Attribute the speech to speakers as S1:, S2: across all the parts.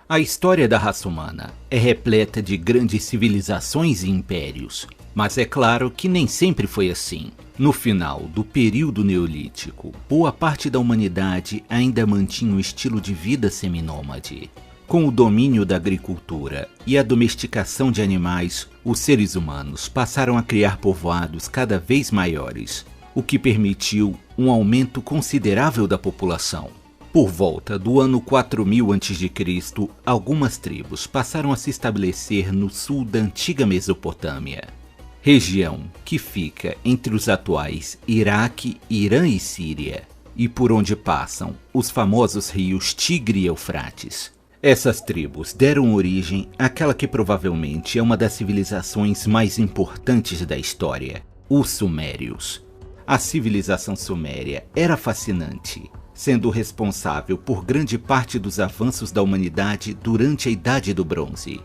S1: A história da raça humana é repleta de grandes civilizações e impérios, mas é claro que nem sempre foi assim. No final do período neolítico, boa parte da humanidade ainda mantinha um estilo de vida seminômade. Com o domínio da agricultura e a domesticação de animais, os seres humanos passaram a criar povoados cada vez maiores, o que permitiu um aumento considerável da população. Por volta do ano 4000 a.C., algumas tribos passaram a se estabelecer no sul da antiga Mesopotâmia, região que fica entre os atuais Iraque, Irã e Síria, e por onde passam os famosos rios Tigre e Eufrates. Essas tribos deram origem àquela que provavelmente é uma das civilizações mais importantes da história, os Sumérios. A civilização suméria era fascinante, sendo responsável por grande parte dos avanços da humanidade durante a Idade do Bronze.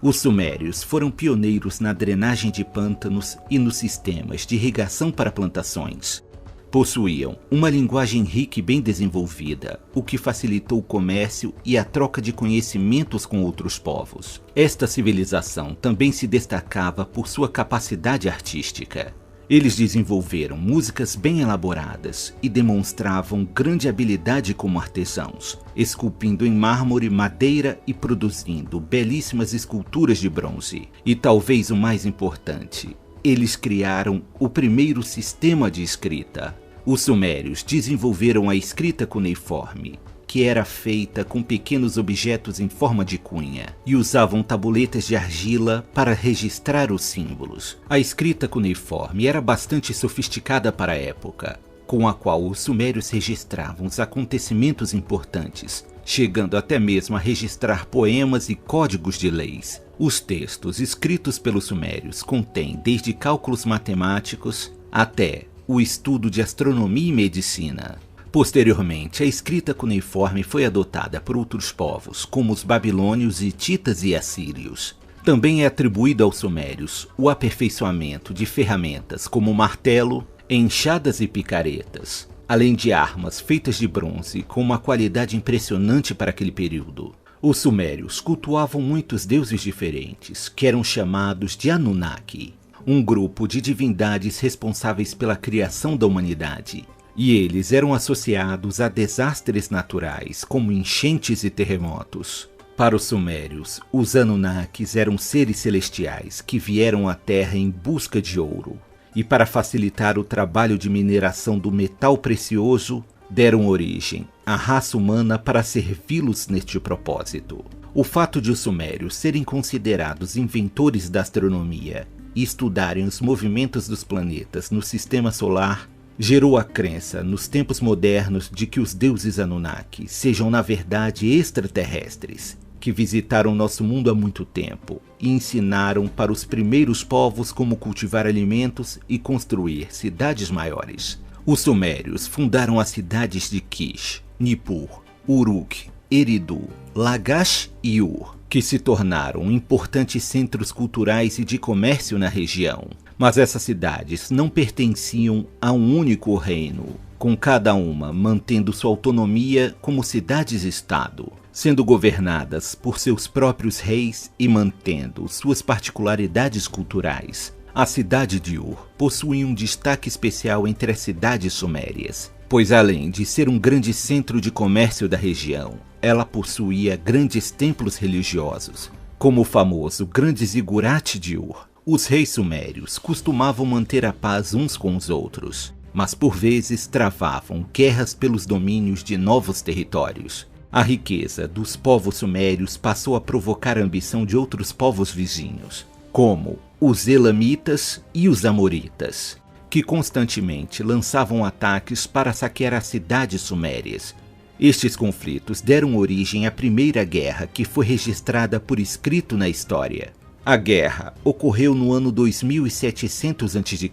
S1: Os sumérios foram pioneiros na drenagem de pântanos e nos sistemas de irrigação para plantações. Possuíam uma linguagem rica e bem desenvolvida, o que facilitou o comércio e a troca de conhecimentos com outros povos. Esta civilização também se destacava por sua capacidade artística. Eles desenvolveram músicas bem elaboradas e demonstravam grande habilidade como artesãos, esculpindo em mármore, madeira e produzindo belíssimas esculturas de bronze. E talvez o mais importante, eles criaram o primeiro sistema de escrita. Os sumérios desenvolveram a escrita cuneiforme, que era feita com pequenos objetos em forma de cunha, e usavam tabuletas de argila para registrar os símbolos. A escrita cuneiforme era bastante sofisticada para a época, com a qual os sumérios registravam os acontecimentos importantes, chegando até mesmo a registrar poemas e códigos de leis. Os textos escritos pelos sumérios contêm desde cálculos matemáticos até o estudo de astronomia e medicina. Posteriormente, a escrita cuneiforme foi adotada por outros povos, como os babilônios, hititas e assírios. Também é atribuído aos sumérios o aperfeiçoamento de ferramentas como martelo, enxadas e picaretas, além de armas feitas de bronze com uma qualidade impressionante para aquele período. Os sumérios cultuavam muitos deuses diferentes, que eram chamados de Anunnaki, um grupo de divindades responsáveis pela criação da humanidade. E eles eram associados a desastres naturais, como enchentes e terremotos. Para os sumérios, os Anunnakis eram seres celestiais que vieram à Terra em busca de ouro. E para facilitar o trabalho de mineração do metal precioso, deram origem à raça humana para servi-los neste propósito. O fato de os sumérios serem considerados inventores da astronomia e estudarem os movimentos dos planetas no sistema solar gerou a crença, nos tempos modernos, de que os deuses Anunnaki sejam na verdade extraterrestres, que visitaram nosso mundo há muito tempo e ensinaram para os primeiros povos como cultivar alimentos e construir cidades maiores. Os sumérios fundaram as cidades de Kish, Nippur, Uruk, Eridu, Lagash e Ur, que se tornaram importantes centros culturais e de comércio na região. Mas essas cidades não pertenciam a um único reino, com cada uma mantendo sua autonomia como cidades-estado, sendo governadas por seus próprios reis e mantendo suas particularidades culturais. A cidade de Ur possuía um destaque especial entre as cidades sumérias, pois além de ser um grande centro de comércio da região, ela possuía grandes templos religiosos, como o famoso Grande Zigurate de Ur. Os reis sumérios costumavam manter a paz uns com os outros, mas por vezes travavam guerras pelos domínios de novos territórios. A riqueza dos povos sumérios passou a provocar a ambição de outros povos vizinhos, como os Elamitas e os Amoritas, que constantemente lançavam ataques para saquear as cidades sumérias. Estes conflitos deram origem à primeira guerra que foi registrada por escrito na história. A guerra ocorreu no ano 2700 a.C.,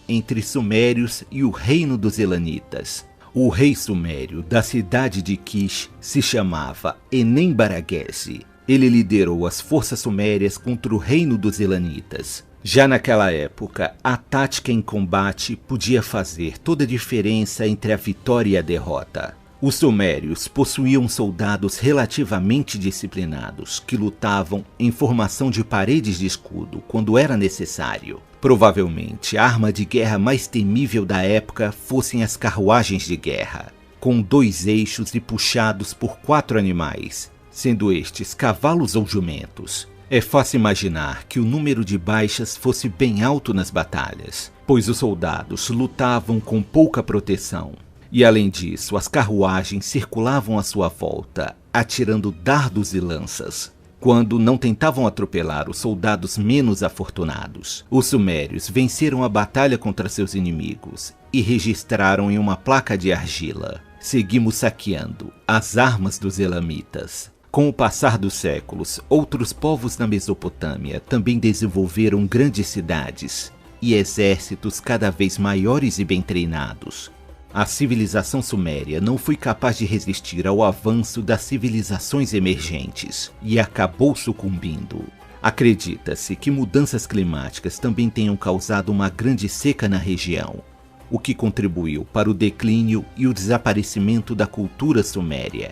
S1: entre sumérios e o reino dos Elanitas. O rei sumério da cidade de Kish se chamava Enem-Baraguese. Ele liderou as forças sumérias contra o reino dos Elanitas. Já naquela época, a tática em combate podia fazer toda a diferença entre a vitória e a derrota. Os sumérios possuíam soldados relativamente disciplinados que lutavam em formação de paredes de escudo quando era necessário. Provavelmente a arma de guerra mais temível da época fossem as carruagens de guerra, com 2 eixos e puxados por 4 animais, sendo estes cavalos ou jumentos. É fácil imaginar que o número de baixas fosse bem alto nas batalhas, pois os soldados lutavam com pouca proteção. E além disso, as carruagens circulavam à sua volta, atirando dardos e lanças, quando não tentavam atropelar os soldados menos afortunados. Os sumérios venceram a batalha contra seus inimigos e registraram em uma placa de argila: "Seguimos saqueando as armas dos elamitas." Com o passar dos séculos, outros povos na Mesopotâmia também desenvolveram grandes cidades e exércitos cada vez maiores e bem treinados. A civilização suméria não foi capaz de resistir ao avanço das civilizações emergentes e acabou sucumbindo. Acredita-se que mudanças climáticas também tenham causado uma grande seca na região, o que contribuiu para o declínio e o desaparecimento da cultura suméria.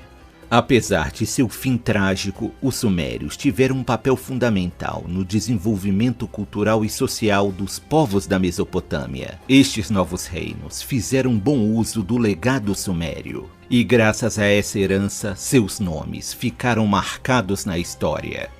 S1: Apesar de seu fim trágico, os sumérios tiveram um papel fundamental no desenvolvimento cultural e social dos povos da Mesopotâmia. Estes novos reinos fizeram bom uso do legado sumério, e graças a essa herança, seus nomes ficaram marcados na história.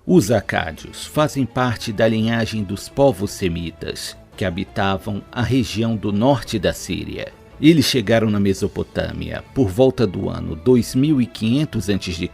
S1: Os acádios fazem parte da linhagem dos povos semitas, que habitavam a região do norte da Síria. Eles chegaram na Mesopotâmia por volta do ano 2500 a.C.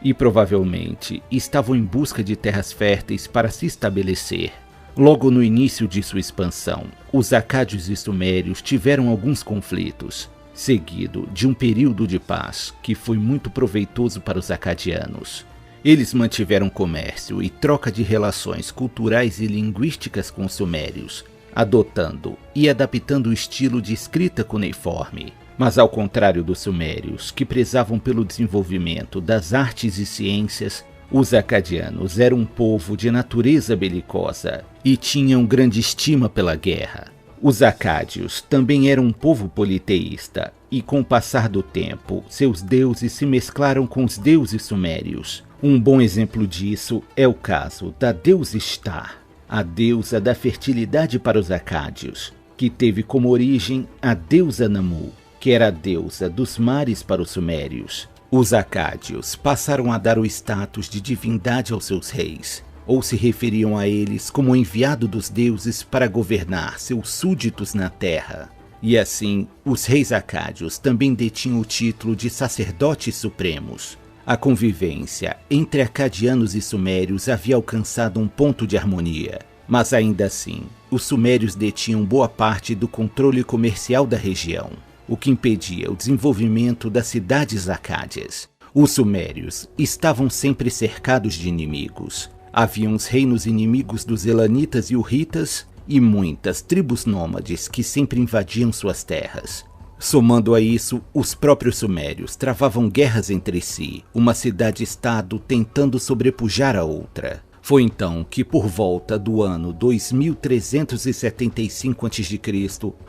S1: e provavelmente estavam em busca de terras férteis para se estabelecer. Logo no início de sua expansão, os acádios e sumérios tiveram alguns conflitos, seguido de um período de paz que foi muito proveitoso para os acadianos. Eles mantiveram comércio e troca de relações culturais e linguísticas com os sumérios, adotando e adaptando o estilo de escrita cuneiforme. Mas ao contrário dos sumérios, que prezavam pelo desenvolvimento das artes e ciências, os acadianos eram um povo de natureza belicosa e tinham grande estima pela guerra. Os acádios também eram um povo politeísta e, com o passar do tempo, seus deuses se mesclaram com os deuses sumérios. Um bom exemplo disso é o caso da deusa Ishtar, a deusa da fertilidade para os acádios, que teve como origem a deusa Namu, que era a deusa dos mares para os sumérios. Os acádios passaram a dar o status de divindade aos seus reis, ou se referiam a eles como o enviado dos deuses para governar seus súditos na terra. E assim, os reis acádios também detinham o título de sacerdotes supremos. A convivência entre acadianos e sumérios havia alcançado um ponto de harmonia, mas ainda assim, os sumérios detinham boa parte do controle comercial da região, o que impedia o desenvolvimento das cidades acádias. Os sumérios estavam sempre cercados de inimigos. Haviam os reinos inimigos dos elanitas e hurritas e muitas tribos nômades que sempre invadiam suas terras. Somando a isso, os próprios sumérios travavam guerras entre si, uma cidade-estado tentando sobrepujar a outra. Foi então que, por volta do ano 2375 a.C.,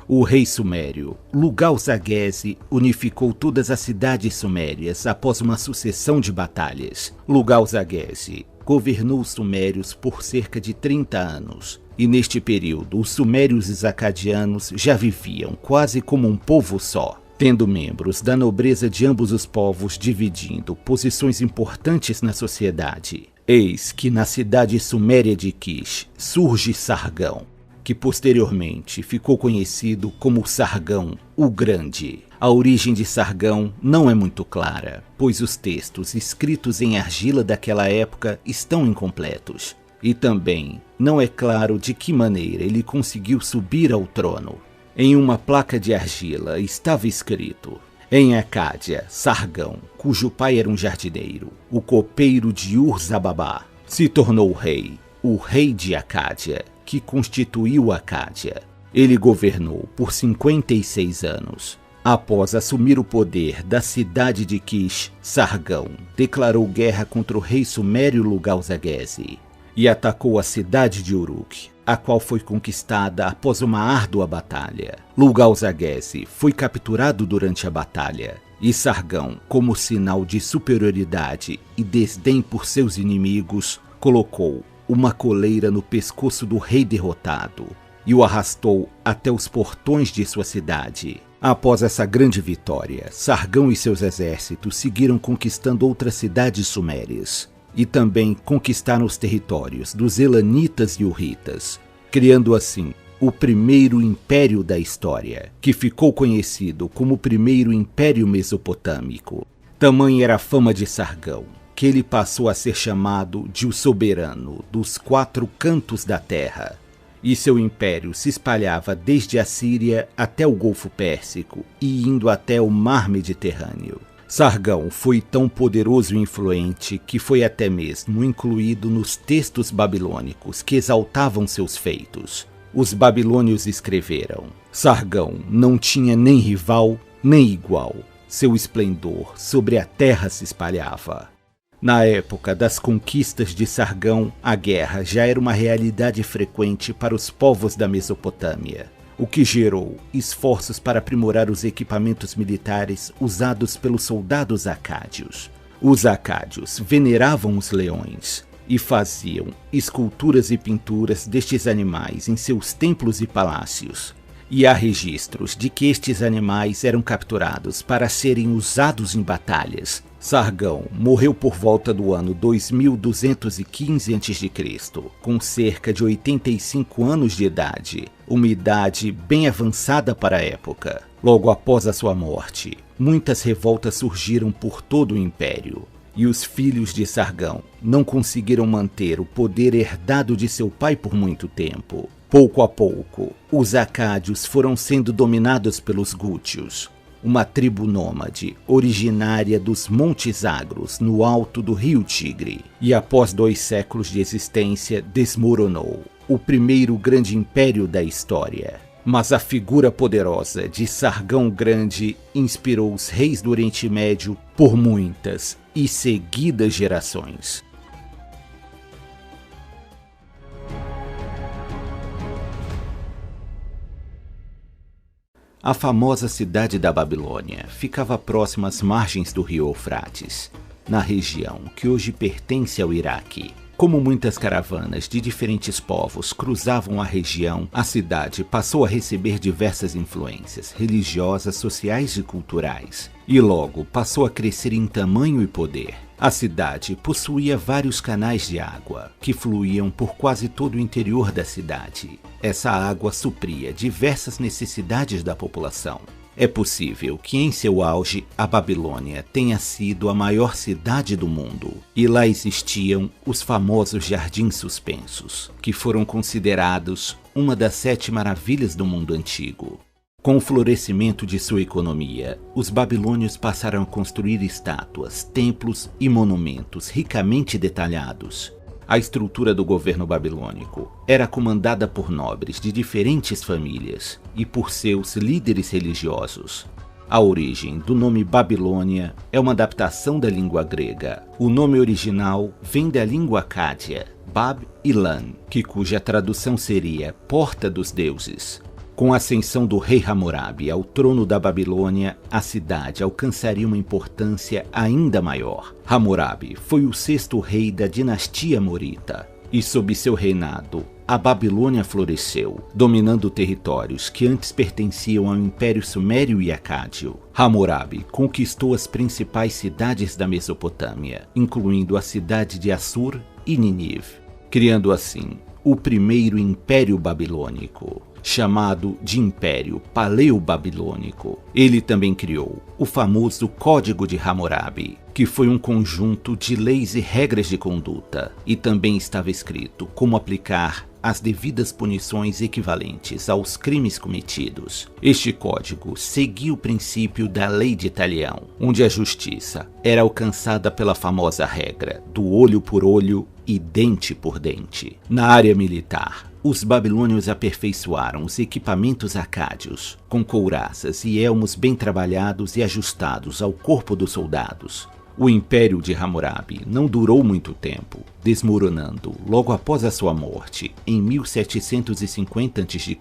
S1: o rei sumério, Lugal-Zaghezi, unificou todas as cidades sumérias após uma sucessão de batalhas. Lugal-Zaghezi governou os sumérios por cerca de 30 anos. E neste período, os sumérios e os acadianos já viviam quase como um povo só, tendo membros da nobreza de ambos os povos dividindo posições importantes na sociedade. Eis que na cidade suméria de Kish surge Sargão, que posteriormente ficou conhecido como Sargão o Grande. A origem de Sargão não é muito clara, pois os textos escritos em argila daquela época estão incompletos. E também não é claro de que maneira ele conseguiu subir ao trono. Em uma placa de argila estava escrito: em Acádia, Sargão, cujo pai era um jardineiro, o copeiro de Ur-Zababá, se tornou rei, o rei de Acádia, que constituiu Acádia. Ele governou por 56 anos. Após assumir o poder da cidade de Kish, Sargão declarou guerra contra o rei sumério Lugal-Zaghezi. e atacou a cidade de Uruk, a qual foi conquistada após uma árdua batalha. Lugal-Zaghese foi capturado durante a batalha, e Sargão, como sinal de superioridade e desdém por seus inimigos, colocou uma coleira no pescoço do rei derrotado e o arrastou até os portões de sua cidade. Após essa grande vitória, Sargão e seus exércitos seguiram conquistando outras cidades sumérias e também conquistaram os territórios dos Elanitas e Hurritas, criando assim o primeiro império da história, que ficou conhecido como o primeiro Império Mesopotâmico. Tamanha era a fama de Sargão, que ele passou a ser chamado de o soberano dos 4 cantos da terra, e seu império se espalhava desde a Síria até o Golfo Pérsico e indo até o Mar Mediterrâneo. Sargão foi tão poderoso e influente que foi até mesmo incluído nos textos babilônicos que exaltavam seus feitos. Os babilônios escreveram: Sargão não tinha nem rival nem igual, seu esplendor sobre a terra se espalhava. Na época das conquistas de Sargão, a guerra já era uma realidade frequente para os povos da Mesopotâmia, o que gerou esforços para aprimorar os equipamentos militares usados pelos soldados acádios. Os acádios veneravam os leões e faziam esculturas e pinturas destes animais em seus templos e palácios. E há registros de que estes animais eram capturados para serem usados em batalhas. Sargão morreu por volta do ano 2215 a.C., com cerca de 85 anos de idade, uma idade bem avançada para a época. Logo após a sua morte, muitas revoltas surgiram por todo o império, e os filhos de Sargão não conseguiram manter o poder herdado de seu pai por muito tempo. Pouco a pouco, os acádios foram sendo dominados pelos gútios, uma tribo nômade originária dos Montes Agros, no alto do rio Tigre, e após 2 séculos de existência desmoronou, o primeiro grande império da história. Mas a figura poderosa de Sargão Grande inspirou os reis do Oriente Médio por muitas e seguidas gerações. A famosa cidade da Babilônia ficava próxima às margens do rio Eufrates, na região que hoje pertence ao Iraque. Como muitas caravanas de diferentes povos cruzavam a região, a cidade passou a receber diversas influências religiosas, sociais e culturais, e logo passou a crescer em tamanho e poder. A cidade possuía vários canais de água, que fluíam por quase todo o interior da cidade. Essa água supria diversas necessidades da população. É possível que em seu auge a Babilônia tenha sido a maior cidade do mundo, e lá existiam os famosos Jardins Suspensos, que foram considerados uma das 7 maravilhas do mundo antigo. Com o florescimento de sua economia, os babilônios passaram a construir estátuas, templos e monumentos ricamente detalhados. A estrutura do governo babilônico era comandada por nobres de diferentes famílias e por seus líderes religiosos. A origem do nome Babilônia é uma adaptação da língua grega. O nome original vem da língua acádia, Bab-Ilan, cuja tradução seria Porta dos Deuses. Com a ascensão do rei Hammurabi ao trono da Babilônia, a cidade alcançaria uma importância ainda maior. Hammurabi foi o 6º rei da dinastia Amorita, e sob seu reinado, a Babilônia floresceu, dominando territórios que antes pertenciam ao Império Sumério e Acádio. Hammurabi conquistou as principais cidades da Mesopotâmia, incluindo a cidade de Assur e Nínive, criando assim o primeiro Império Babilônico, chamado de Império Paleo-Babilônico. Ele também criou o famoso Código de Hammurabi, que foi um conjunto de leis e regras de conduta, e também estava escrito como aplicar as devidas punições equivalentes aos crimes cometidos. Este código seguia o princípio da lei de Talião, onde a justiça era alcançada pela famosa regra do olho por olho e dente por dente. Na área militar, os babilônios aperfeiçoaram os equipamentos acádios, com couraças e elmos bem trabalhados e ajustados ao corpo dos soldados. O império de Hammurabi não durou muito tempo, desmoronando logo após a sua morte, em 1750 a.C.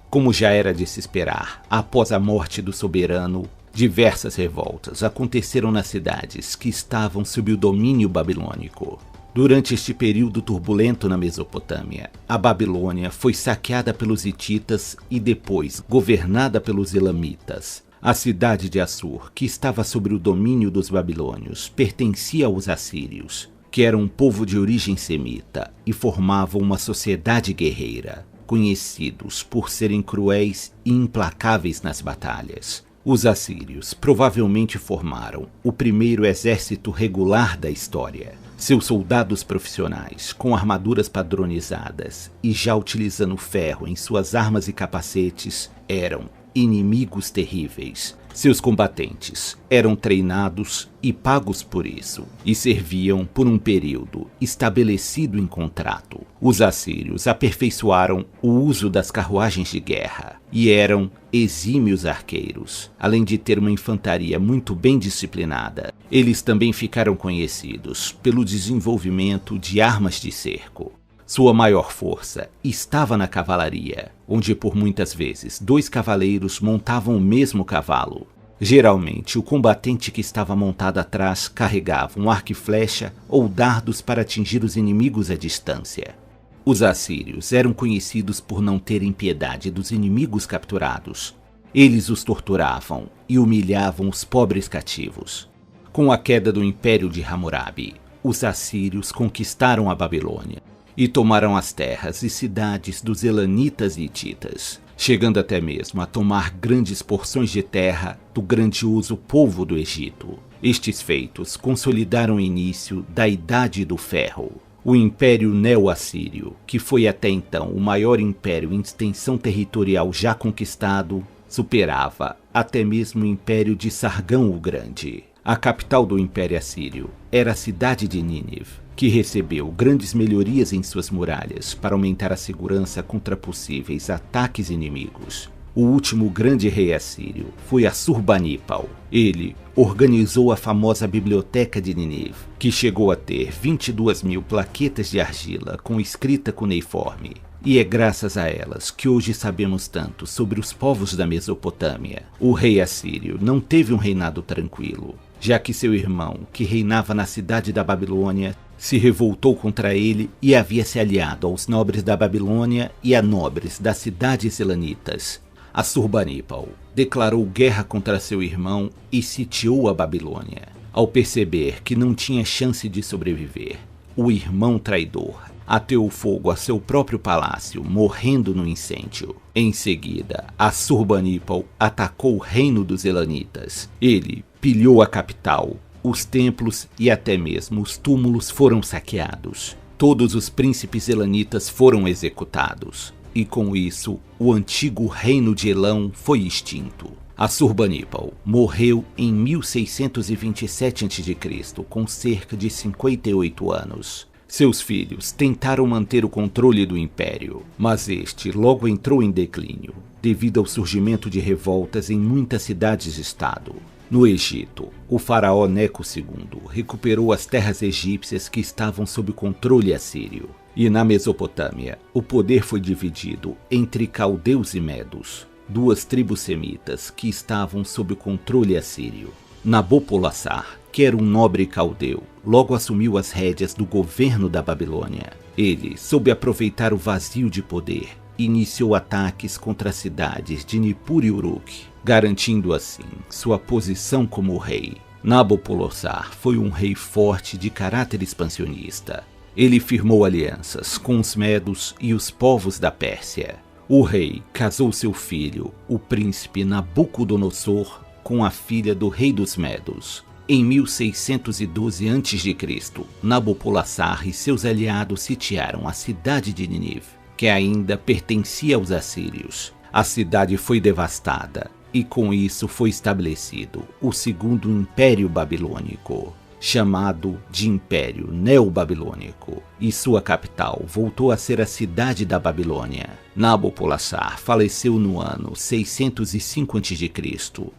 S1: Como já era de se esperar, após a morte do soberano, diversas revoltas aconteceram nas cidades que estavam sob o domínio babilônico. Durante este período turbulento na Mesopotâmia, a Babilônia foi saqueada pelos hititas e depois governada pelos elamitas. A cidade de Assur, que estava sob o domínio dos babilônios, pertencia aos assírios, que eram um povo de origem semita e formavam uma sociedade guerreira, conhecidos por serem cruéis e implacáveis nas batalhas. Os assírios provavelmente formaram o primeiro exército regular da história. Seus soldados profissionais, com armaduras padronizadas e já utilizando ferro em suas armas e capacetes, eram inimigos terríveis. Seus combatentes eram treinados e pagos por isso, e serviam por um período estabelecido em contrato. Os assírios aperfeiçoaram o uso das carruagens de guerra e eram exímios arqueiros, além de ter uma infantaria muito bem disciplinada. Eles também ficaram conhecidos pelo desenvolvimento de armas de cerco. Sua maior força estava na cavalaria, onde por muitas vezes 2 cavaleiros montavam o mesmo cavalo. Geralmente, o combatente que estava montado atrás carregava um arco e flecha ou dardos para atingir os inimigos à distância. Os assírios eram conhecidos por não terem piedade dos inimigos capturados. Eles os torturavam e humilhavam os pobres cativos. Com a queda do Império de Hammurabi, os assírios conquistaram a Babilônia e tomaram as terras e cidades dos elanitas e hititas, chegando até mesmo a tomar grandes porções de terra do grandioso povo do Egito. Estes feitos consolidaram o início da Idade do Ferro. O Império Neo-Assírio, que foi até então o maior império em extensão territorial já conquistado, superava até mesmo o Império de Sargão o Grande. A capital do Império Assírio era a cidade de Nínive, que recebeu grandes melhorias em suas muralhas para aumentar a segurança contra possíveis ataques inimigos. O último grande rei assírio foi Assurbanipal. Ele organizou a famosa biblioteca de Nínive, que chegou a ter 22.000 plaquetas de argila com escrita cuneiforme. E é graças a elas que hoje sabemos tanto sobre os povos da Mesopotâmia. O rei assírio não teve um reinado tranquilo, já que seu irmão, que reinava na cidade da Babilônia, se revoltou contra ele e havia se aliado aos nobres da Babilônia e a nobres das cidades elanitas. Assurbanipal declarou guerra contra seu irmão e sitiou a Babilônia. Ao perceber que não tinha chance de sobreviver, o irmão traidor ateou fogo a seu próprio palácio, morrendo no incêndio. Em seguida, Assurbanipal atacou o reino dos elanitas. Ele pilhou a capital. Os templos e até mesmo os túmulos foram saqueados. Todos os príncipes elanitas foram executados. E com isso, o antigo reino de Elão foi extinto. Assurbanipal morreu em 1627 a.C., com cerca de 58 anos. Seus filhos tentaram manter o controle do império, mas este logo entrou em declínio, devido ao surgimento de revoltas em muitas cidades-estado. No Egito, o faraó Neco II recuperou as terras egípcias que estavam sob controle assírio. E na Mesopotâmia, o poder foi dividido entre caldeus e medos, 2 tribos semitas que estavam sob o controle assírio. Nabopolassar, que era um nobre caldeu, logo assumiu as rédeas do governo da Babilônia. Ele soube aproveitar o vazio de poder e iniciou ataques contra as cidades de Nippur e Uruk, garantindo assim sua posição como rei. Nabopolassar foi um rei forte de caráter expansionista. Ele firmou alianças com os medos e os povos da Pérsia. O rei casou seu filho, o príncipe Nabucodonosor, com a filha do rei dos medos. Em 1612 a.C., Nabopolassar e seus aliados sitiaram a cidade de Nínive, que ainda pertencia aos assírios. A cidade foi devastada e com isso foi estabelecido o segundo Império Babilônico, chamado de Império Neobabilônico, e sua capital voltou a ser a cidade da Babilônia. Nabopolassar faleceu no ano 605 a.C.,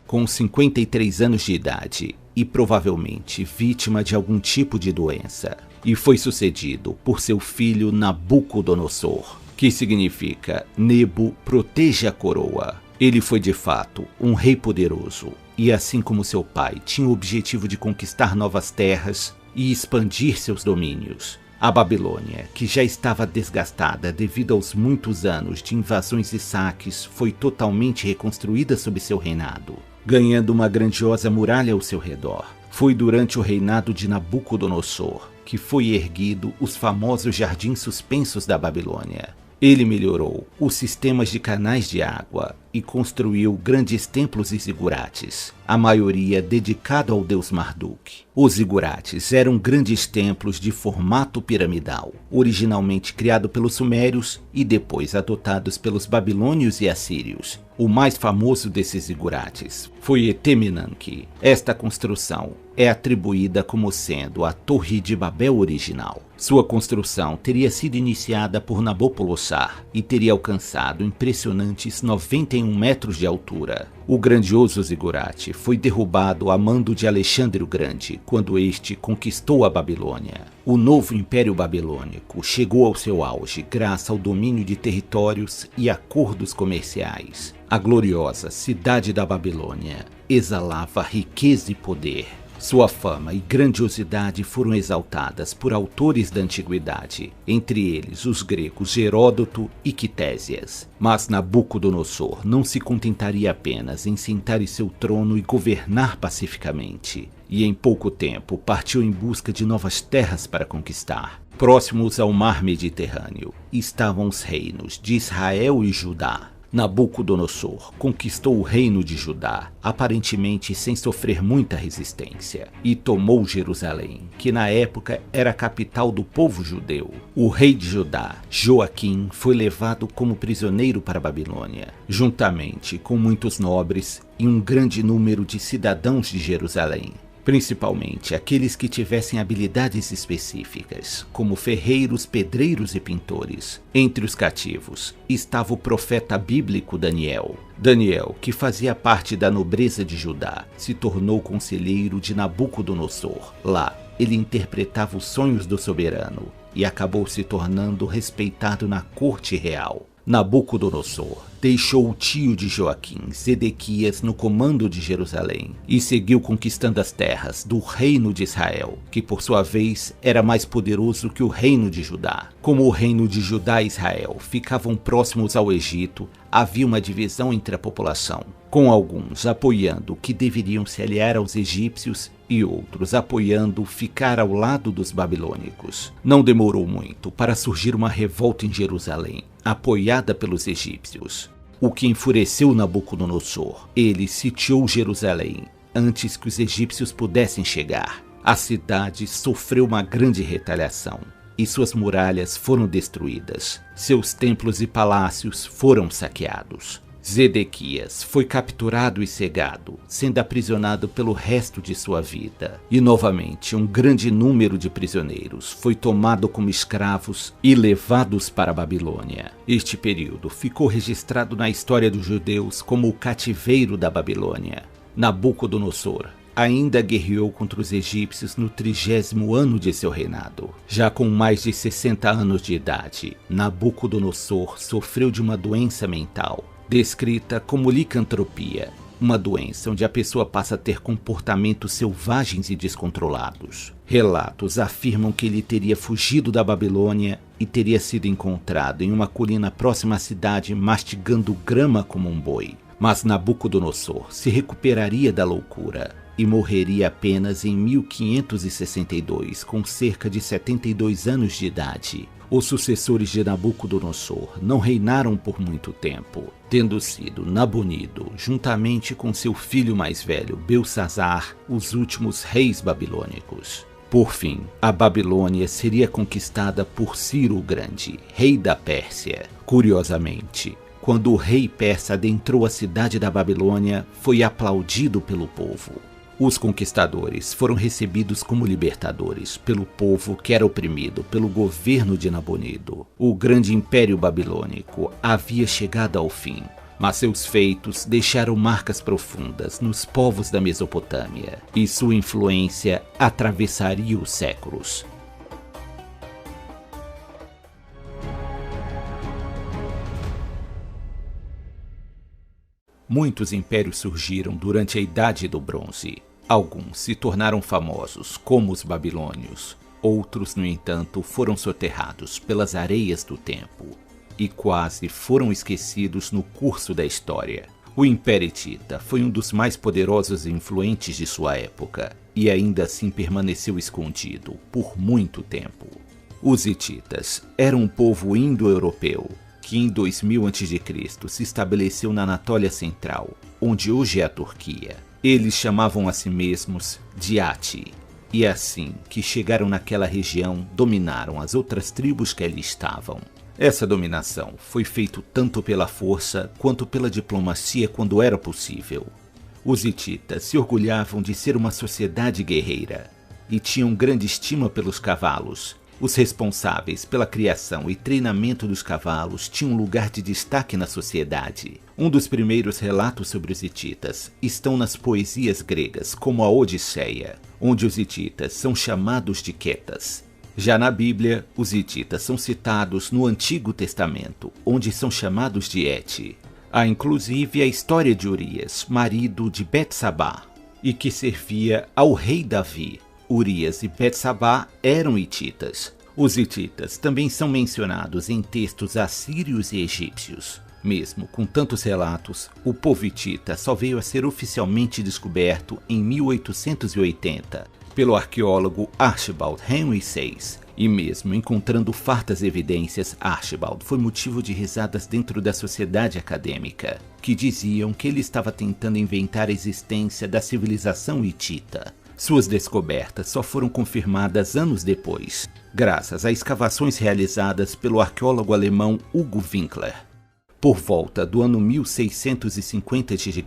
S1: com 53 anos de idade, e provavelmente vítima de algum tipo de doença, e foi sucedido por seu filho Nabucodonosor, que significa Nebo protege a coroa. Ele foi de fato um rei poderoso, e assim como seu pai tinha o objetivo de conquistar novas terras e expandir seus domínios. A Babilônia, que já estava desgastada devido aos muitos anos de invasões e saques, foi totalmente reconstruída sob seu reinado, ganhando uma grandiosa muralha ao seu redor. Foi durante o reinado de Nabucodonosor que foi erguido os famosos jardins suspensos da Babilônia. Ele melhorou os sistemas de canais de água e construiu grandes templos e zigurates, a maioria dedicado ao deus Marduk. Os zigurates eram grandes templos de formato piramidal, originalmente criado pelos sumérios e depois adotados pelos babilônios e assírios. O mais famoso desses zigurates foi Etemenanque. Esta construção é atribuída como sendo a Torre de Babel original. Sua construção teria sido iniciada por Nabopolassar e teria alcançado impressionantes 91 metros de altura. O grandioso zigurate foi derrubado a mando de Alexandre o Grande quando este conquistou a Babilônia. O novo Império Babilônico chegou ao seu auge graças ao domínio de territórios e acordos comerciais. A gloriosa cidade da Babilônia exalava riqueza e poder. Sua fama e grandiosidade foram exaltadas por autores da antiguidade, entre eles os gregos Heródoto e Quitésias. Mas Nabucodonosor não se contentaria apenas em sentar em seu trono e governar pacificamente, e em pouco tempo partiu em busca de novas terras para conquistar. Próximos ao mar Mediterrâneo estavam os reinos de Israel e Judá. Nabucodonosor conquistou o reino de Judá, aparentemente sem sofrer muita resistência, e tomou Jerusalém, que na época era a capital do povo judeu. O rei de Judá, Joaquim, foi levado como prisioneiro para a Babilônia, juntamente com muitos nobres e um grande número de cidadãos de Jerusalém. Principalmente aqueles que tivessem habilidades específicas, como ferreiros, pedreiros e pintores. Entre os cativos estava o profeta bíblico Daniel. Daniel, que fazia parte da nobreza de Judá, se tornou conselheiro de Nabucodonosor. Lá, ele interpretava os sonhos do soberano e acabou se tornando respeitado na corte real. Nabucodonosor deixou o tio de Joaquim, Zedequias, no comando de Jerusalém e seguiu conquistando as terras do reino de Israel, que por sua vez era mais poderoso que o reino de Judá. Como o reino de Judá e Israel ficavam próximos ao Egito, havia uma divisão entre a população, com alguns apoiando que deveriam se aliar aos egípcios e outros apoiando ficar ao lado dos babilônicos. Não demorou muito para surgir uma revolta em Jerusalém, apoiada pelos egípcios, o que enfureceu Nabucodonosor. Ele sitiou Jerusalém antes que os egípcios pudessem chegar. A cidade sofreu uma grande retaliação e suas muralhas foram destruídas. Seus templos e palácios foram saqueados. Zedequias foi capturado e cegado, sendo aprisionado pelo resto de sua vida. E novamente um grande número de prisioneiros foi tomado como escravos e levados para a Babilônia. Este período ficou registrado na história dos judeus como o cativeiro da Babilônia. Nabucodonosor ainda guerreou contra os egípcios no 30º ano de seu reinado. Já com mais de 60 anos de idade, Nabucodonosor sofreu de uma doença mental, descrita como licantropia, uma doença onde a pessoa passa a ter comportamentos selvagens e descontrolados. Relatos afirmam que ele teria fugido da Babilônia e teria sido encontrado em uma colina próxima à cidade mastigando grama como um boi. Mas Nabucodonosor se recuperaria da loucura e morreria apenas em 1562, com cerca de 72 anos de idade. Os sucessores de Nabucodonosor não reinaram por muito tempo, tendo sido Nabonido, juntamente com seu filho mais velho, Belsazar, os últimos reis babilônicos. Por fim, a Babilônia seria conquistada por Ciro o Grande, rei da Pérsia. Curiosamente, quando o rei persa adentrou a cidade da Babilônia, foi aplaudido pelo povo. Os conquistadores foram recebidos como libertadores pelo povo que era oprimido pelo governo de Nabonido. O grande império babilônico havia chegado ao fim. Mas seus feitos deixaram marcas profundas nos povos da Mesopotâmia, e sua influência atravessaria os séculos. Muitos impérios surgiram durante a Idade do Bronze. Alguns se tornaram famosos, como os babilônios. Outros, no entanto, foram soterrados pelas areias do tempo e quase foram esquecidos no curso da história. O Império Hitita foi um dos mais poderosos e influentes de sua época e ainda assim permaneceu escondido por muito tempo. Os hititas eram um povo indo-europeu que em 2000 a.C. se estabeleceu na Anatólia Central, onde hoje é a Turquia. Eles chamavam a si mesmos de Ati, e assim que chegaram naquela região, dominaram as outras tribos que ali estavam. Essa dominação foi feita tanto pela força quanto pela diplomacia quando era possível. Os hititas se orgulhavam de ser uma sociedade guerreira e tinham grande estima pelos cavalos. Os responsáveis pela criação e treinamento dos cavalos tinham um lugar de destaque na sociedade. Um dos primeiros relatos sobre os hititas estão nas poesias gregas, como a Odisseia, onde os hititas são chamados de Quetas. Já na Bíblia, os hititas são citados no Antigo Testamento, onde são chamados de Et. Há inclusive a história de Urias, marido de Betsabá, e que servia ao rei Davi. Urias e Betsabá eram hititas. Os hititas também são mencionados em textos assírios e egípcios. Mesmo com tantos relatos, o povo hitita só veio a ser oficialmente descoberto em 1880 pelo arqueólogo Archibald Henry Sayce. E mesmo encontrando fartas evidências, Archibald foi motivo de risadas dentro da sociedade acadêmica, que diziam que ele estava tentando inventar a existência da civilização hitita. Suas descobertas só foram confirmadas anos depois, graças a escavações realizadas pelo arqueólogo alemão Hugo Winkler. Por volta do ano 1650 a.C.,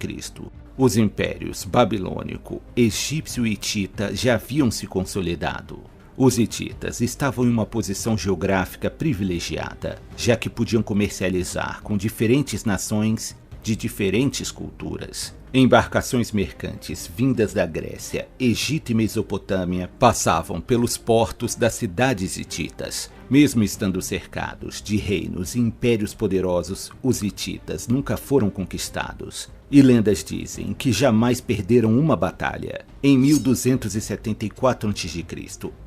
S1: os impérios babilônico, egípcio e hitita já haviam se consolidado. Os hititas estavam em uma posição geográfica privilegiada, já que podiam comercializar com diferentes nações de diferentes culturas. Embarcações mercantes vindas da Grécia, Egito e Mesopotâmia passavam pelos portos das cidades hititas. Mesmo estando cercados de reinos e impérios poderosos, os hititas nunca foram conquistados. E lendas dizem que jamais perderam uma batalha. Em 1274 a.C.,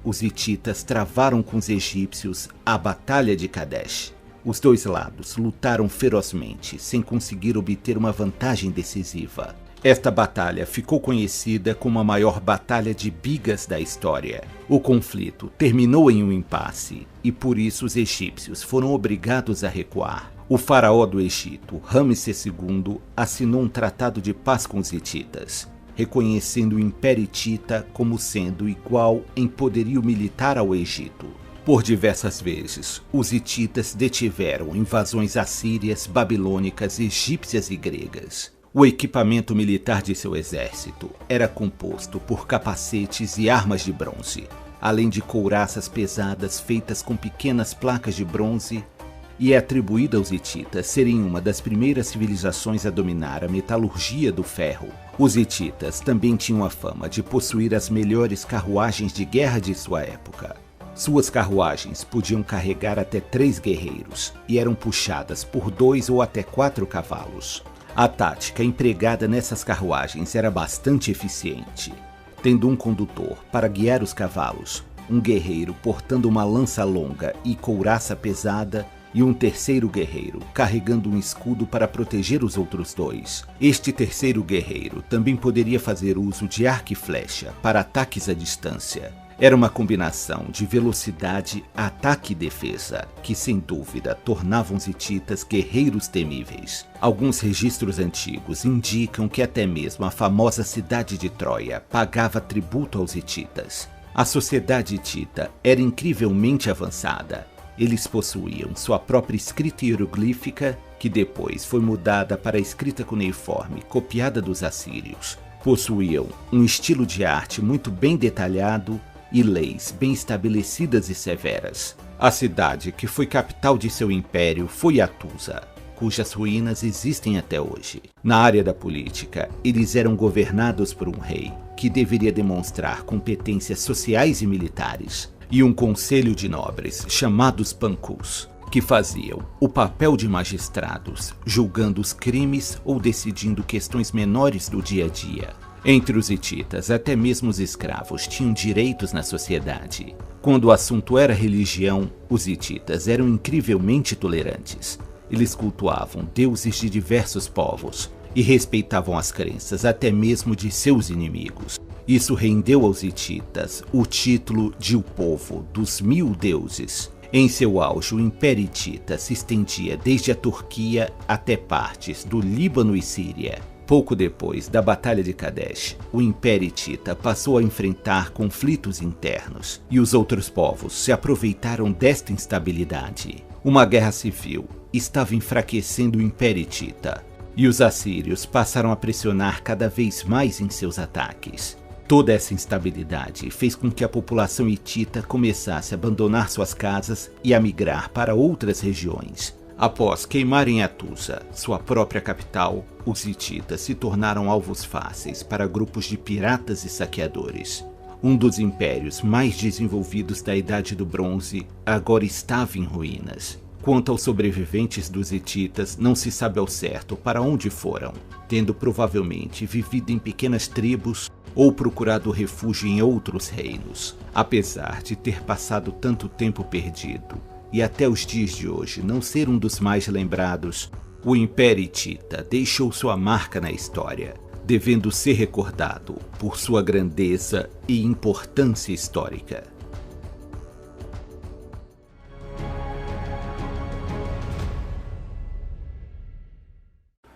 S1: os hititas travaram com os egípcios a Batalha de Kadesh. Os dois lados lutaram ferozmente, sem conseguir obter uma vantagem decisiva. Esta batalha ficou conhecida como a maior batalha de bigas da história. O conflito terminou em um impasse, e por isso os egípcios foram obrigados a recuar. O faraó do Egito, Ramsés II, assinou um tratado de paz com os hititas, reconhecendo o Império Hitita como sendo igual em poderio militar ao Egito. Por diversas vezes, os hititas detiveram invasões assírias, babilônicas, egípcias e gregas. O equipamento militar de seu exército era composto por capacetes e armas de bronze, além de couraças pesadas feitas com pequenas placas de bronze, e é atribuída aos hititas serem uma das primeiras civilizações a dominar a metalurgia do ferro. Os hititas também tinham a fama de possuir as melhores carruagens de guerra de sua época. Suas carruagens podiam carregar até 3 guerreiros e eram puxadas por 2 ou até 4 cavalos. A tática empregada nessas carruagens era bastante eficiente, tendo um condutor para guiar os cavalos, um guerreiro portando uma lança longa e couraça pesada e um terceiro guerreiro carregando um escudo para proteger os outros 2. Este terceiro guerreiro também poderia fazer uso de arco e flecha para ataques à distância. Era uma combinação de velocidade, ataque e defesa, que sem dúvida tornavam os hititas guerreiros temíveis. Alguns registros antigos indicam que até mesmo a famosa cidade de Troia pagava tributo aos hititas. A sociedade hitita era incrivelmente avançada. Eles possuíam sua própria escrita hieroglífica, que depois foi mudada para a escrita cuneiforme, copiada dos assírios. Possuíam um estilo de arte muito bem detalhado e leis bem estabelecidas e severas. A cidade que foi capital de seu império foi Hatusa, cujas ruínas existem até hoje. Na área da política, eles eram governados por um rei, que deveria demonstrar competências sociais e militares, e um conselho de nobres, chamados Pancus, que faziam o papel de magistrados, julgando os crimes ou decidindo questões menores do dia a dia. Entre os hititas, até mesmo os escravos tinham direitos na sociedade. Quando o assunto era religião, os hititas eram incrivelmente tolerantes. Eles cultuavam deuses de diversos povos e respeitavam as crenças até mesmo de seus inimigos. Isso rendeu aos hititas o título de o povo dos 1000 deuses. Em seu auge, o Império Hitita se estendia desde a Turquia até partes do Líbano e Síria. Pouco depois da Batalha de Kadesh, o Império Hitita passou a enfrentar conflitos internos e os outros povos se aproveitaram desta instabilidade. Uma guerra civil estava enfraquecendo o Império Hitita e os assírios passaram a pressionar cada vez mais em seus ataques. Toda essa instabilidade fez com que a população hitita começasse a abandonar suas casas e a migrar para outras regiões. Após queimarem Hattusa, sua própria capital, os hititas se tornaram alvos fáceis para grupos de piratas e saqueadores. Um dos impérios mais desenvolvidos da Idade do Bronze agora estava em ruínas. Quanto aos sobreviventes dos hititas, não se sabe ao certo para onde foram, tendo provavelmente vivido em pequenas tribos ou procurado refúgio em outros reinos. Apesar de ter passado tanto tempo perdido, e até os dias de hoje não ser um dos mais lembrados, o Império Hitita deixou sua marca na história, devendo ser recordado por sua grandeza e importância histórica.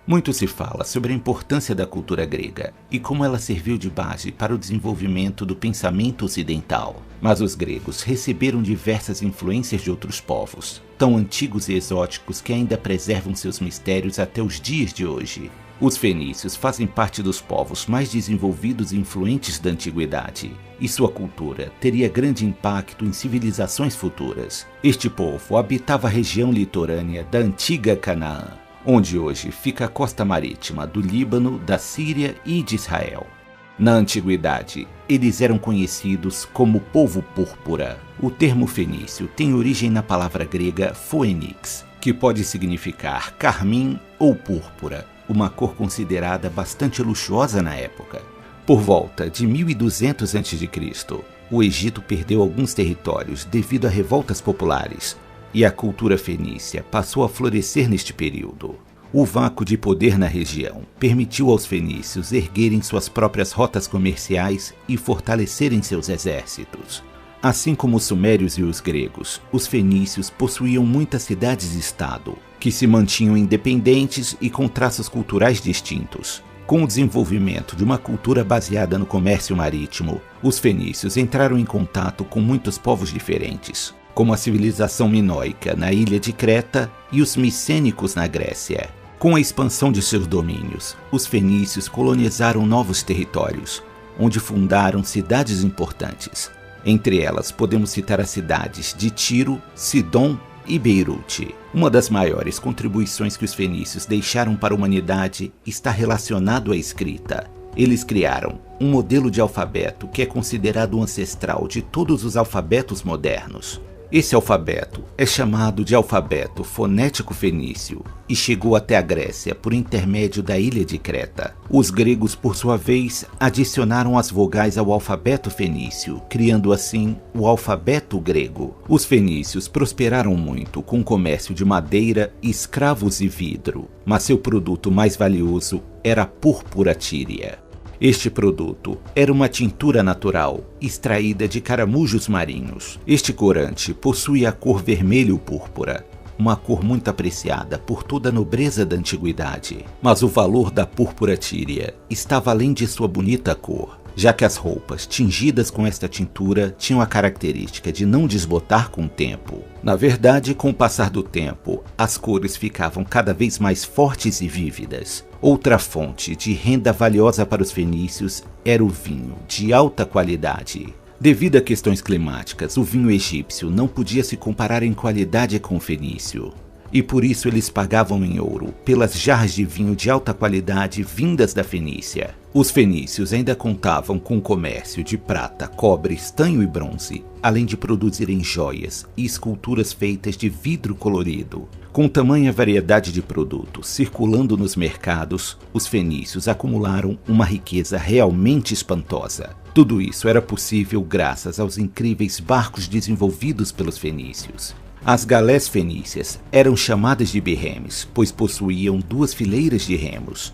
S1: Muito se fala sobre a importância da cultura grega e como ela serviu de base para o desenvolvimento do pensamento ocidental. Mas os gregos receberam diversas influências de outros povos, tão antigos e exóticos que ainda preservam seus mistérios até os dias de hoje. Os fenícios fazem parte dos povos mais desenvolvidos e influentes da antiguidade, e sua cultura teria grande impacto em civilizações futuras. Este povo habitava a região litorânea da antiga Canaã, onde hoje fica a costa marítima do Líbano, da Síria e de Israel. Na antiguidade, eles eram conhecidos como povo púrpura. O termo fenício tem origem na palavra grega phoenix, que pode significar carmim ou púrpura, uma cor considerada bastante luxuosa na época. Por volta de 1200 a.C., o Egito perdeu alguns territórios devido a revoltas populares, e a cultura fenícia passou a florescer neste período. O vácuo de poder na região permitiu aos fenícios erguerem suas próprias rotas comerciais e fortalecerem seus exércitos. Assim como os sumérios e os gregos, os fenícios possuíam muitas cidades-estado, que se mantinham independentes e com traços culturais distintos. Com o desenvolvimento de uma cultura baseada no comércio marítimo, os fenícios entraram em contato com muitos povos diferentes, como a civilização minoica na ilha de Creta e os micênicos na Grécia. Com a expansão de seus domínios, os fenícios colonizaram novos territórios, onde fundaram cidades importantes. Entre elas podemos citar as cidades de Tiro, Sidom e Beirute. Uma das maiores contribuições que os fenícios deixaram para a humanidade está relacionado à escrita. Eles criaram um modelo de alfabeto que é considerado o ancestral de todos os alfabetos modernos. Esse alfabeto é chamado de alfabeto fonético fenício e chegou até a Grécia por intermédio da ilha de Creta. Os gregos, por sua vez, adicionaram as vogais ao alfabeto fenício, criando assim o alfabeto grego. Os fenícios prosperaram muito com o comércio de madeira, escravos e vidro, mas seu produto mais valioso era a púrpura tíria. Este produto era uma tintura natural, extraída de caramujos marinhos. Este corante possuía a cor vermelho-púrpura, uma cor muito apreciada por toda a nobreza da antiguidade. Mas o valor da púrpura tíria estava além de sua bonita cor, já que as roupas tingidas com esta tintura tinham a característica de não desbotar com o tempo. Na verdade, com o passar do tempo, as cores ficavam cada vez mais fortes e vívidas. Outra fonte de renda valiosa para os fenícios era o vinho, de alta qualidade. Devido a questões climáticas, o vinho egípcio não podia se comparar em qualidade com o fenício. e por isso eles pagavam em ouro pelas jarras de vinho de alta qualidade vindas da Fenícia. Os fenícios ainda contavam com o comércio de prata, cobre, estanho e bronze, além de produzirem joias e esculturas feitas de vidro colorido. Com tamanha variedade de produtos circulando nos mercados, os fenícios acumularam uma riqueza realmente espantosa. Tudo isso era possível graças aos incríveis barcos desenvolvidos pelos fenícios. As galés fenícias eram chamadas de birremes, pois possuíam 2 fileiras de remos.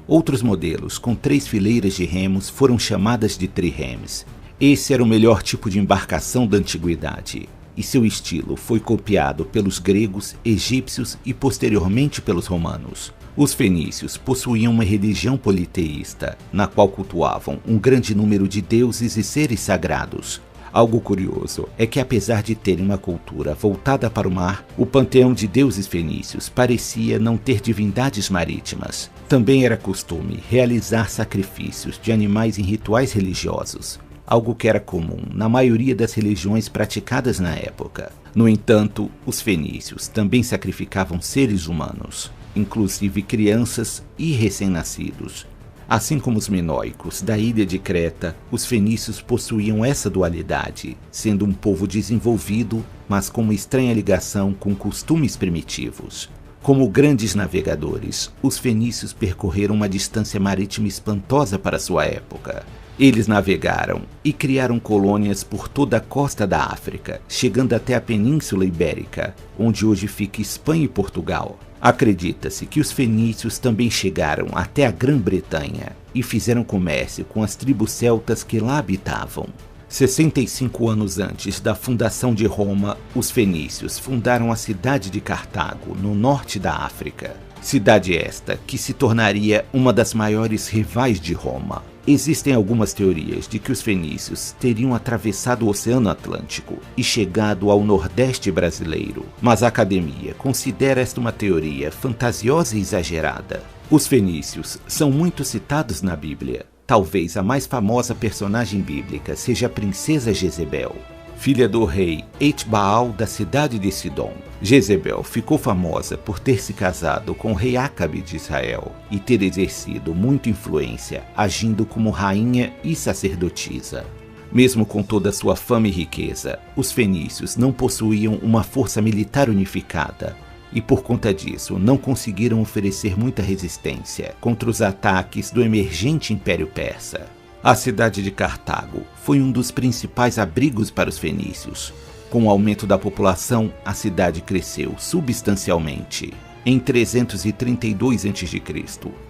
S1: Outros modelos com 3 fileiras de remos foram chamadas de triremes. Esse era o melhor tipo de embarcação da antiguidade, e seu estilo foi copiado pelos gregos, egípcios e posteriormente pelos romanos. Os fenícios possuíam uma religião politeísta, na qual cultuavam um grande número de deuses e seres sagrados. Algo curioso é que, apesar de terem uma cultura voltada para o mar, o panteão de deuses fenícios parecia não ter divindades marítimas. Também era costume realizar sacrifícios de animais em rituais religiosos, algo que era comum na maioria das religiões praticadas na época. No entanto, os fenícios também sacrificavam seres humanos, inclusive crianças e recém-nascidos. Assim como os minoicos da ilha de Creta, os fenícios possuíam essa dualidade, sendo um povo desenvolvido, mas com uma estranha ligação com costumes primitivos. Como grandes navegadores, os fenícios percorreram uma distância marítima espantosa para sua época. Eles navegaram e criaram colônias por toda a costa da África, chegando até a Península Ibérica, onde hoje fica Espanha e Portugal. Acredita-se que os fenícios também chegaram até a Grã-Bretanha e fizeram comércio com as tribos celtas que lá habitavam. 65 anos antes da fundação de Roma, os fenícios fundaram a cidade de Cartago, no norte da África. Cidade esta que se tornaria uma das maiores rivais de Roma. Existem algumas teorias de que os fenícios teriam atravessado o Oceano Atlântico e chegado ao Nordeste brasileiro, mas a academia considera esta uma teoria fantasiosa e exagerada. Os fenícios são muito citados na Bíblia. Talvez a mais famosa personagem bíblica seja a princesa Jezebel, filha do rei Etbaal da cidade de Sidom. Jezebel ficou famosa por ter se casado com o rei Acabe de Israel e ter exercido muita influência, agindo como rainha e sacerdotisa. Mesmo com toda sua fama e riqueza, os fenícios não possuíam uma força militar unificada e, por conta disso, não conseguiram oferecer muita resistência contra os ataques do emergente Império Persa. A cidade de Cartago foi um dos principais abrigos para os fenícios. Com o aumento da população, a cidade cresceu substancialmente. Em 332 a.C.,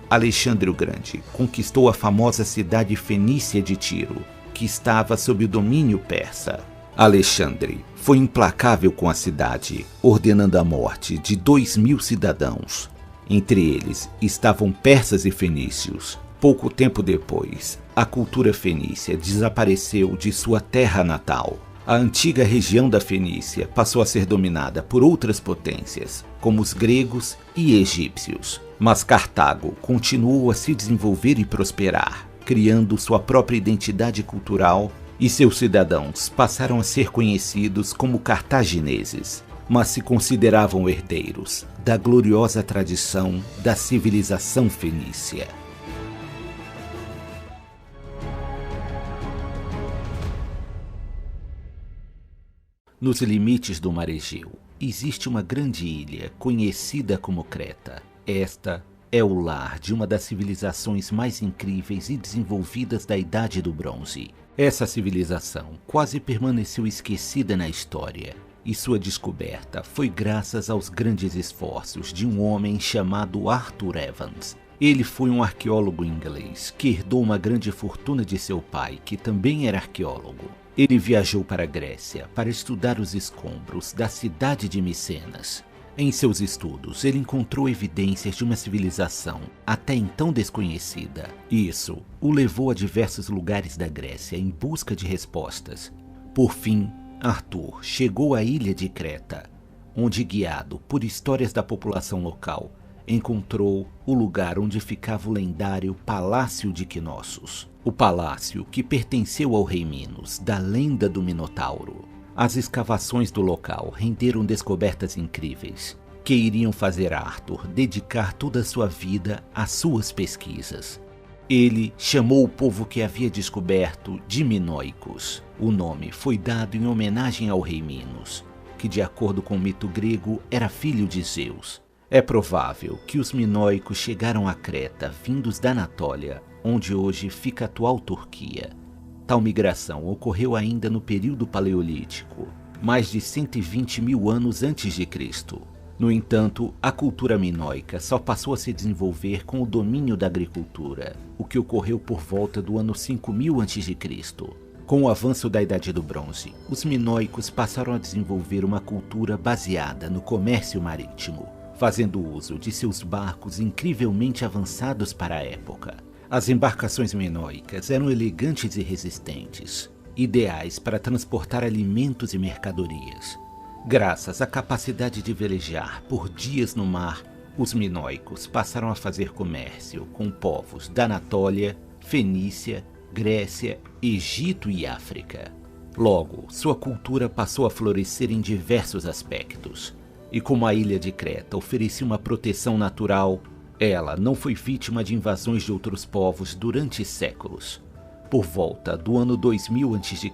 S1: Alexandre o Grande conquistou a famosa cidade fenícia de Tiro, que estava sob o domínio persa. Alexandre foi implacável com a cidade, ordenando a morte de 2.000 cidadãos. Entre eles estavam persas e fenícios. Pouco tempo depois, a cultura fenícia desapareceu de sua terra natal. A antiga região da Fenícia passou a ser dominada por outras potências, como os gregos e egípcios. Mas Cartago continuou a se desenvolver e prosperar, criando sua própria identidade cultural, e seus cidadãos passaram a ser conhecidos como cartagineses, mas se consideravam herdeiros da gloriosa tradição da civilização fenícia. Nos limites do Mar Egeu, existe uma grande ilha conhecida como Creta. Esta é o lar de uma das civilizações mais incríveis e desenvolvidas da Idade do Bronze. Essa civilização quase permaneceu esquecida na história, e sua descoberta foi graças aos grandes esforços de um homem chamado Arthur Evans. Ele foi um arqueólogo inglês que herdou uma grande fortuna de seu pai, que também era arqueólogo. Ele viajou para a Grécia para estudar os escombros da cidade de Micenas. Em seus estudos, ele encontrou evidências de uma civilização até então desconhecida. Isso o levou a diversos lugares da Grécia em busca de respostas. Por fim, Arthur chegou à ilha de Creta, onde, guiado por histórias da população local, encontrou o lugar onde ficava o lendário Palácio de Knossos. O palácio que pertenceu ao rei Minos, da lenda do Minotauro. As escavações do local renderam descobertas incríveis. que iriam fazer Arthur dedicar toda a sua vida às suas pesquisas. Ele chamou o povo que havia descoberto de Minoicos. O nome foi dado em homenagem ao rei Minos, que de acordo com o mito grego era filho de Zeus. É provável que os Minoicos chegaram a Creta vindos da Anatólia, onde hoje fica a atual Turquia. Tal migração ocorreu ainda no período paleolítico, mais de 120 mil anos antes de Cristo. No entanto, a cultura minoica só passou a se desenvolver com o domínio da agricultura, o que ocorreu por volta do ano 5000 a.C. Com o avanço da Idade do Bronze, os minoicos passaram a desenvolver uma cultura baseada no comércio marítimo, fazendo uso de seus barcos incrivelmente avançados para a época. As embarcações minoicas eram elegantes e resistentes, ideais para transportar alimentos e mercadorias. Graças à capacidade de velejar por dias no mar, os minoicos passaram a fazer comércio com povos da Anatólia, Fenícia, Grécia, Egito e África. Logo, sua cultura passou a florescer em diversos aspectos. E como a ilha de Creta oferecia uma proteção natural, ela não foi vítima de invasões de outros povos durante séculos. Por volta do ano 2000 a.C.,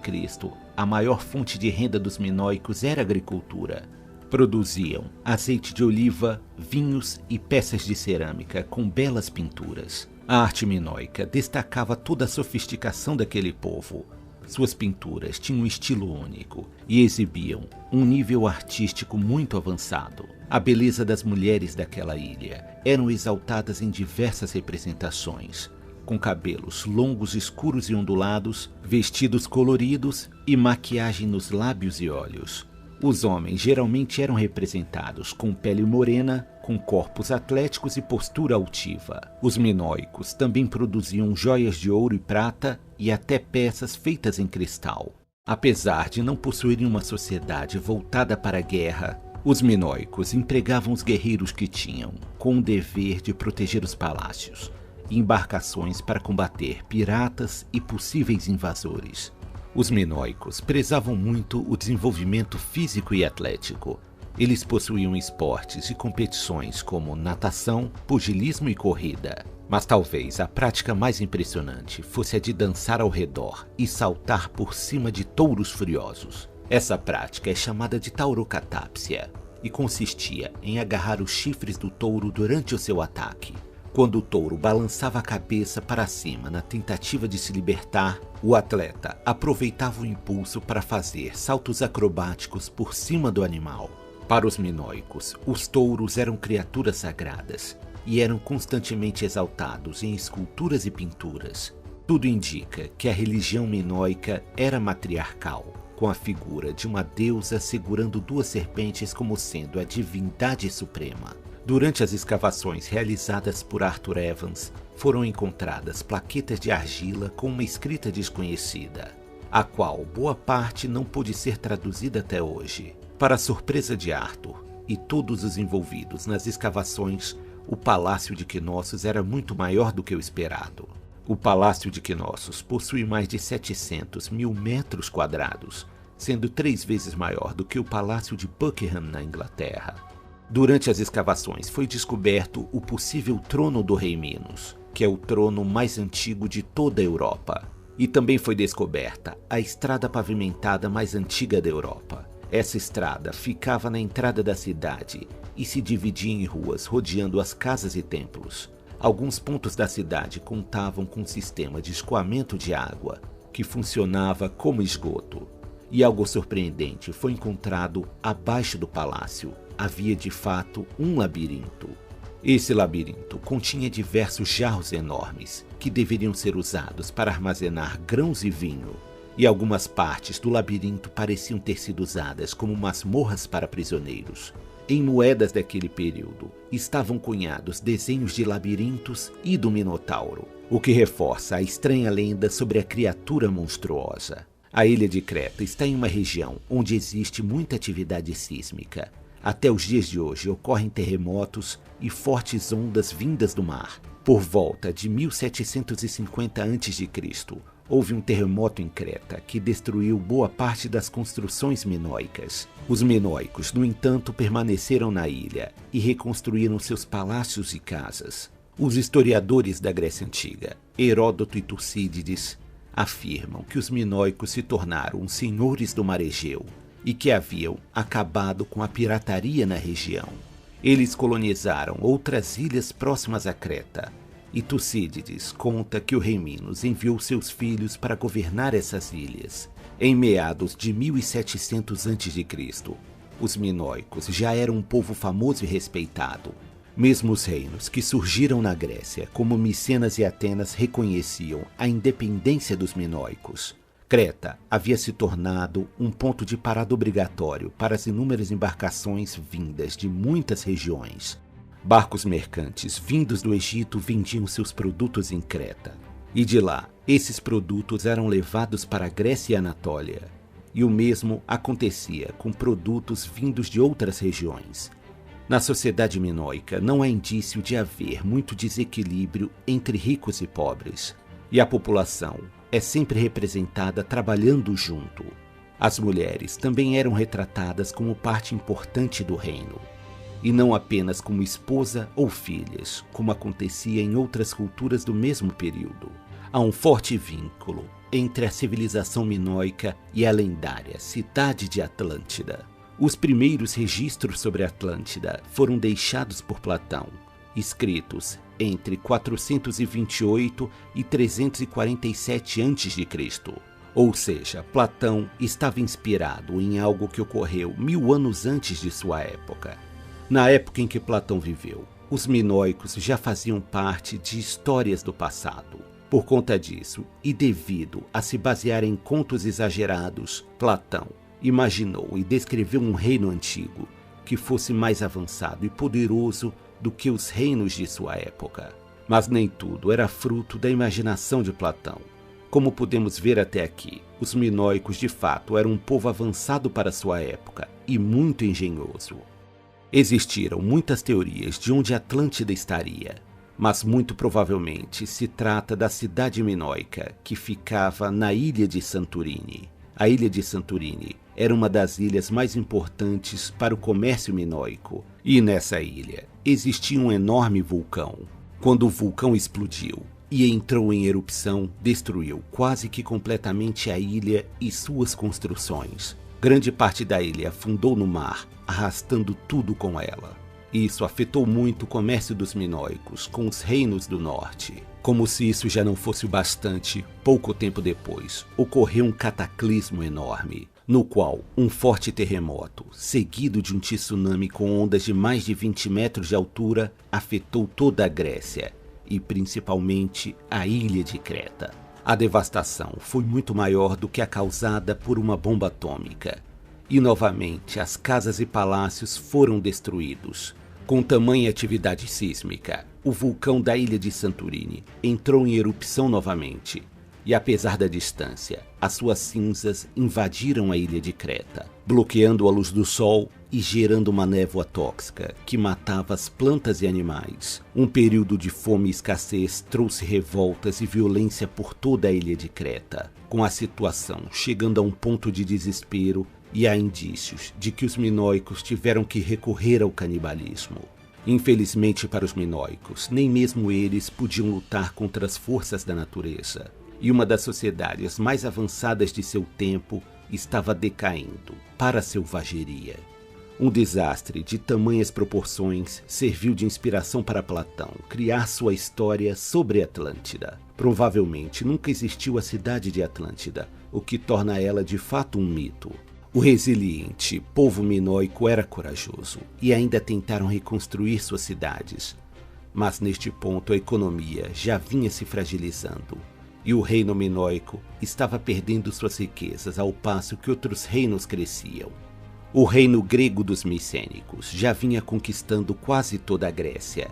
S1: a maior fonte de renda dos minoicos era a agricultura. Produziam azeite de oliva, vinhos e peças de cerâmica com belas pinturas. A arte minoica destacava toda a sofisticação daquele povo. Suas pinturas tinham um estilo único e exibiam um nível artístico muito avançado. A beleza das mulheres daquela ilha eram exaltadas em diversas representações, com cabelos longos, escuros e ondulados, vestidos coloridos e maquiagem nos lábios e olhos. Os homens geralmente eram representados com pele morena, com corpos atléticos e postura altiva. Os minoicos também produziam joias de ouro e prata e até peças feitas em cristal. Apesar de não possuírem uma sociedade voltada para a guerra, os minoicos empregavam os guerreiros que tinham, com o dever de proteger os palácios, e embarcações para combater piratas e possíveis invasores. Os minoicos prezavam muito o desenvolvimento físico e atlético. Eles possuíam esportes e competições como natação, pugilismo e corrida. Mas talvez a prática mais impressionante fosse a de dançar ao redor e saltar por cima de touros furiosos. Essa prática é chamada de taurocatápsia e consistia em agarrar os chifres do touro durante o seu ataque. Quando o touro balançava a cabeça para cima na tentativa de se libertar, o atleta aproveitava o impulso para fazer saltos acrobáticos por cima do animal. Para os minoicos, os touros eram criaturas sagradas e eram constantemente exaltados em esculturas e pinturas. Tudo indica que a religião minoica era matriarcal, com a figura de uma deusa segurando duas serpentes como sendo a divindade suprema. Durante as escavações realizadas por Arthur Evans, foram encontradas plaquetas de argila com uma escrita desconhecida, a qual boa parte não pôde ser traduzida até hoje. Para a surpresa de Arthur e todos os envolvidos nas escavações, o Palácio de Knossos era muito maior do que o esperado. O Palácio de Knossos possui mais de 700 mil metros quadrados, sendo 3 vezes maior do que o Palácio de Buckingham na Inglaterra. Durante as escavações foi descoberto o possível trono do rei Minos, que é o trono mais antigo de toda a Europa. E também foi descoberta a estrada pavimentada mais antiga da Europa. Essa estrada ficava na entrada da cidade e se dividia em ruas rodeando as casas e templos. Alguns pontos da cidade contavam com um sistema de escoamento de água, que funcionava como esgoto. E algo surpreendente foi encontrado abaixo do palácio. Havia de fato um labirinto. Esse labirinto continha diversos jarros enormes, que deveriam ser usados para armazenar grãos e vinho. E algumas partes do labirinto pareciam ter sido usadas como masmorras para prisioneiros. Em moedas daquele período, estavam cunhados desenhos de labirintos e do Minotauro, o que reforça a estranha lenda sobre a criatura monstruosa. A ilha de Creta está em uma região onde existe muita atividade sísmica. Até os dias de hoje ocorrem terremotos e fortes ondas vindas do mar. Por volta de 1750 a.C., houve um terremoto em Creta que destruiu boa parte das construções minoicas. Os minoicos, no entanto, permaneceram na ilha e reconstruíram seus palácios e casas. Os historiadores da Grécia Antiga, Heródoto e Tucídides, afirmam que os minoicos se tornaram os senhores do mar Egeu e que haviam acabado com a pirataria na região. Eles colonizaram outras ilhas próximas a Creta, e Tucídides conta que o rei Minos enviou seus filhos para governar essas ilhas. Em meados de 1700 a.C., os minoicos já eram um povo famoso e respeitado. Mesmo os reinos que surgiram na Grécia, como Micenas e Atenas, reconheciam a independência dos minoicos. Creta havia se tornado um ponto de parada obrigatório para as inúmeras embarcações vindas de muitas regiões. Barcos mercantes vindos do Egito vendiam seus produtos em Creta, e de lá, esses produtos eram levados para a Grécia e a Anatólia. E o mesmo acontecia com produtos vindos de outras regiões. Na sociedade minoica não há indício de haver muito desequilíbrio entre ricos e pobres, e a população é sempre representada trabalhando junto. As mulheres também eram retratadas como parte importante do reino, e não apenas como esposa ou filhas, como acontecia em outras culturas do mesmo período. Há um forte vínculo entre a civilização minoica e a lendária cidade de Atlântida. Os primeiros registros sobre Atlântida foram deixados por Platão, escritos entre 428 e 347 a.C. Ou seja, Platão estava inspirado em algo que ocorreu 1000 anos antes de sua época. Na época em que Platão viveu, os minoicos já faziam parte de histórias do passado. Por conta disso, e devido a se basear em contos exagerados, Platão imaginou e descreveu um reino antigo que fosse mais avançado e poderoso do que os reinos de sua época. Mas nem tudo era fruto da imaginação de Platão. Como podemos ver até aqui, os minoicos de fato eram um povo avançado para sua época e muito engenhoso. Existiram muitas teorias de onde Atlântida estaria, mas muito provavelmente se trata da cidade minoica que ficava na ilha de Santorini. A ilha de Santorini era uma das ilhas mais importantes para o comércio minoico, e nessa ilha existia um enorme vulcão. Quando o vulcão explodiu e entrou em erupção, destruiu quase que completamente a ilha e suas construções. Grande parte da ilha afundou no mar, arrastando tudo com ela. Isso afetou muito o comércio dos minoicos com os reinos do norte. Como se isso já não fosse o bastante, pouco tempo depois, ocorreu um cataclismo enorme, no qual um forte terremoto, seguido de um tsunami com ondas de mais de 20 metros de altura, afetou toda a Grécia, e principalmente a ilha de Creta. A devastação foi muito maior do que a causada por uma bomba atômica. E novamente as casas e palácios foram destruídos. Com tamanha atividade sísmica, o vulcão da ilha de Santorini entrou em erupção novamente. E apesar da distância, as suas cinzas invadiram a ilha de Creta, bloqueando a luz do sol e gerando uma névoa tóxica que matava as plantas e animais. Um período de fome e escassez trouxe revoltas e violência por toda a ilha de Creta, com a situação chegando a um ponto de desespero, e há indícios de que os minoicos tiveram que recorrer ao canibalismo. Infelizmente para os minoicos, nem mesmo eles podiam lutar contra as forças da natureza, e uma das sociedades mais avançadas de seu tempo estava decaindo para a selvageria. Um desastre de tamanhas proporções serviu de inspiração para Platão criar sua história sobre Atlântida. Provavelmente nunca existiu a cidade de Atlântida, o que torna ela de fato um mito. O resiliente povo minoico era corajoso e ainda tentaram reconstruir suas cidades. Mas neste ponto a economia já vinha se fragilizando e o reino minoico estava perdendo suas riquezas ao passo que outros reinos cresciam. O reino grego dos micênicos já vinha conquistando quase toda a Grécia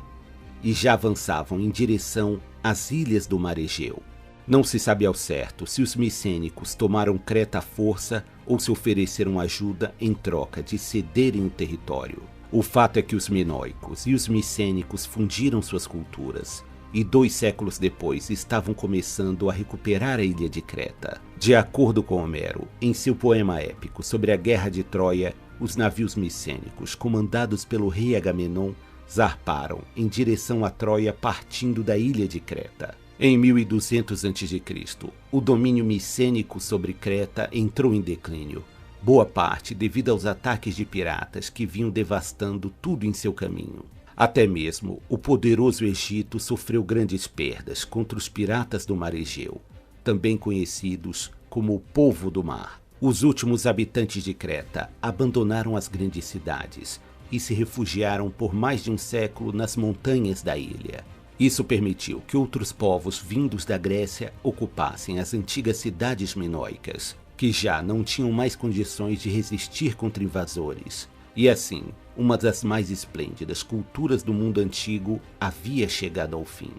S1: e já avançavam em direção às ilhas do mar Egeu. Não se sabe ao certo se os micênicos tomaram Creta à força ou se ofereceram ajuda em troca de cederem o território. O fato é que os minoicos e os micênicos fundiram suas culturas e 2 séculos depois estavam começando a recuperar a ilha de Creta. De acordo com Homero, em seu poema épico sobre a Guerra de Troia, os navios micênicos, comandados pelo rei Agamenon, zarparam em direção a Troia partindo da ilha de Creta. Em 1200 a.C., o domínio micênico sobre Creta entrou em declínio, boa parte devido aos ataques de piratas que vinham devastando tudo em seu caminho. Até mesmo o poderoso Egito sofreu grandes perdas contra os piratas do Mar Egeu, também conhecidos como o Povo do Mar. Os últimos habitantes de Creta abandonaram as grandes cidades e se refugiaram por mais de um século nas montanhas da ilha. Isso permitiu que outros povos vindos da Grécia ocupassem as antigas cidades minoicas, que já não tinham mais condições de resistir contra invasores. E assim, uma das mais esplêndidas culturas do mundo antigo havia chegado ao fim.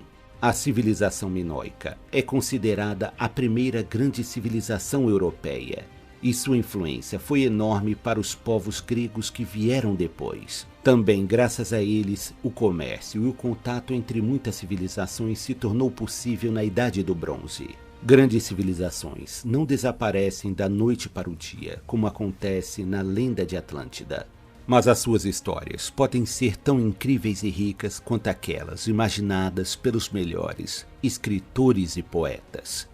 S1: A civilização minoica é considerada a primeira grande civilização europeia, e sua influência foi enorme para os povos gregos que vieram depois. Também, graças a eles, o comércio e o contato entre muitas civilizações se tornou possível na Idade do Bronze. Grandes civilizações não desaparecem da noite para o dia, como acontece na lenda de Atlântida. Mas as suas histórias podem ser tão incríveis e ricas quanto aquelas imaginadas pelos melhores escritores e poetas.